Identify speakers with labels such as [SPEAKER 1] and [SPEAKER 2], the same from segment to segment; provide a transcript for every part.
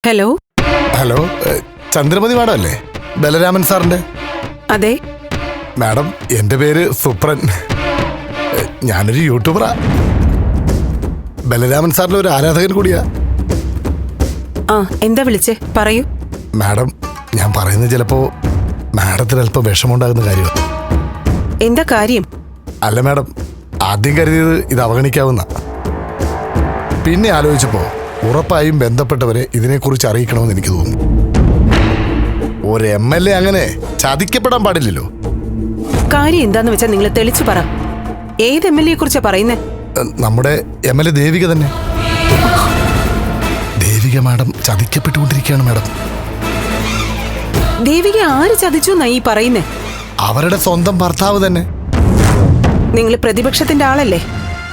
[SPEAKER 1] Hello
[SPEAKER 2] hello Chandramathi madam അല്ലേ? ബലരാമൻ സാറിന്റെ.
[SPEAKER 1] അതെ.
[SPEAKER 2] മാഡം, എൻ്റെ പേര് സുപ്രൻ. ഞാനൊരു യൂട്യൂബറാ. ബലരാമൻ സാറിന്റെ ഒരു ആരാധകൻ കൂടിയാ.
[SPEAKER 1] ആ, എന്താ വിളിച്ചേ? പറയൂ.
[SPEAKER 2] മാഡം, ഞാൻ പറയുന്നത് ചിലപ്പോ മാഡത്തിന് അല്പം വിഷമമുണ്ടാകുന്ന കാര്യമാണ്.
[SPEAKER 1] എന്താ കാര്യം?
[SPEAKER 2] അല്ല മാഡം, ആദ്യം കരുതിയത് ഇത് അവഗണിക്കാവുന്ന, പിന്നെ ആലോചിച്ചപ്പോ ഉറപ്പായും ബന്ധപ്പെട്ടവരെ ഇതിനെക്കുറിച്ച് അറിയിക്കണമെന്ന് എനിക്ക് തോന്നുന്നു. ഒരു MLA അങ്ങനെ ചതിക്കപ്പെടാൻ പാടില്ലല്ലോ.
[SPEAKER 1] കാര്യം എന്താന്ന് വെച്ചാൽ നിങ്ങൾ തെളിച്ചു പറ. ഏത് MLA കുറിച്ചാ പറയുന്നേ?
[SPEAKER 2] നമ്മുടെ MLA ദേവിക തന്നെ. ദേവിക മാഡം ചതിക്കപ്പെട്ടുകൊണ്ടിരിക്കുകയാണ് മാഡം.
[SPEAKER 1] ദേവിക ആര് ചതിച്ചു എന്നാ ഈ പറയുന്നേ?
[SPEAKER 2] അവരുടെ സ്വന്തം ഭർത്താവ് തന്നെ.
[SPEAKER 1] നിങ്ങൾ പ്രതിപക്ഷത്തിന്റെ ആളല്ലേ?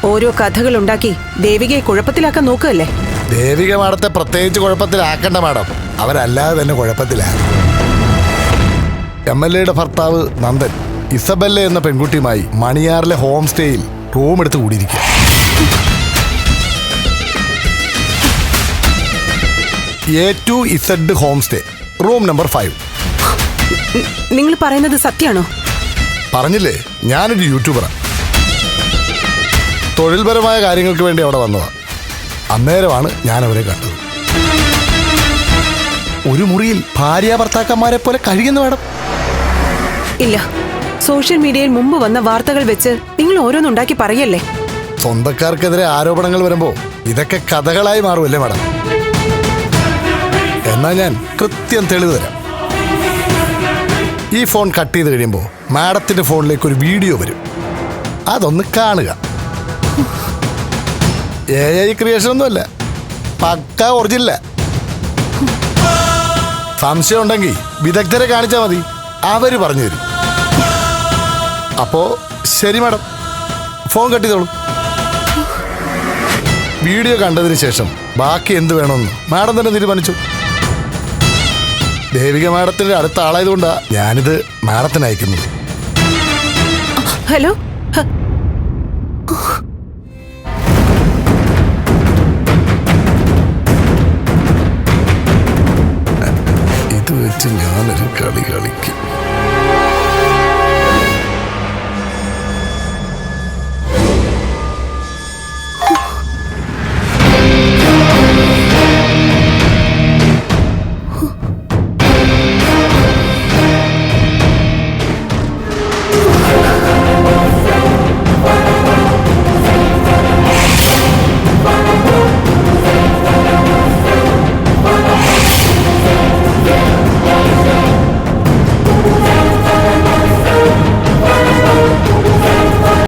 [SPEAKER 1] ഓരോ കഥകൾ ഉണ്ടാക്കി ദേവികയെ കുഴപ്പത്തിലാക്കാൻ നോക്കുകയല്ലേ?
[SPEAKER 2] ദേവിക മാഡത്തെ പ്രത്യേകിച്ച് കുഴപ്പത്തിലാക്കണ്ട മാഡം, അവരല്ലാതെ തന്നെ കുഴപ്പത്തിലാണ്. MLAയുടെ ഭർത്താവ് നന്ദൻ ഇസബെല്ല എന്ന പെൺകുട്ടിയുമായി മണിയാറിലെ ഹോം സ്റ്റേയിൽ റൂം എടുത്ത് കൂടിയിരിക്കുക. A2Z home stay, room number 5.
[SPEAKER 1] നിങ്ങൾ പറയുന്നത് സത്യാണോ?
[SPEAKER 2] പറഞ്ഞില്ലേ, ഞാനൊരു യൂട്യൂബറാണ്. തൊഴിൽപരമായ കാര്യങ്ങൾക്ക് വേണ്ടി അവിടെ വന്നതാണ്. അന്നേരമാണ് ഞാൻ അവരെ കണ്ടത്. ഒരു മുറിയിൽ ഭാര്യ ഭർത്താക്കന്മാരെ പോലെ കഴിയുന്നു മാഡം.
[SPEAKER 1] ഇല്ല, സോഷ്യൽ മീഡിയയിൽ മുമ്പ് വന്ന വാർത്തകൾ വെച്ച് നിങ്ങൾ ഓരോന്നുണ്ടാക്കി പറയല്ലേ.
[SPEAKER 2] സ്വന്തക്കാർക്കെതിരെ ആരോപണങ്ങൾ വരുമ്പോൾ ഇതൊക്കെ കഥകളായി മാറുമല്ലേ മാഡം? എന്നാൽ ഞാൻ കൃത്യം തെളിവ് തരാം. ഈ ഫോൺ കട്ട് ചെയ്ത് കഴിയുമ്പോൾ മാഡത്തിന്റെ ഫോണിലേക്ക് ഒരു വീഡിയോ വരും. അതൊന്ന് കാണുക. AI ക്രിയേഷൻ ഒന്നുമല്ല, പക്ക ഒറിജിനല. സംശയം ഉണ്ടെങ്കിൽ വിദഗ്ധരെ കാണിച്ചാൽ മതി, അവര് പറഞ്ഞു തരും. അപ്പോ ശരി മാഡം, ഫോൺ കട്ട് ചെയ്തോളൂ. വീഡിയോ കണ്ടതിന് ശേഷം ബാക്കി എന്ത് വേണമെന്ന് മാഡം തന്നെ തീരുമാനിച്ചു. ദേവിക മാഡത്തിന്റെ അടുത്ത ആളായതുകൊണ്ടാണ് ഞാനിത് മാഡത്തിന് അയക്കുന്നത്.
[SPEAKER 1] ഹലോ.
[SPEAKER 2] ഇത് വെച്ച് ഞാനൊരു കളി കളിക്കും.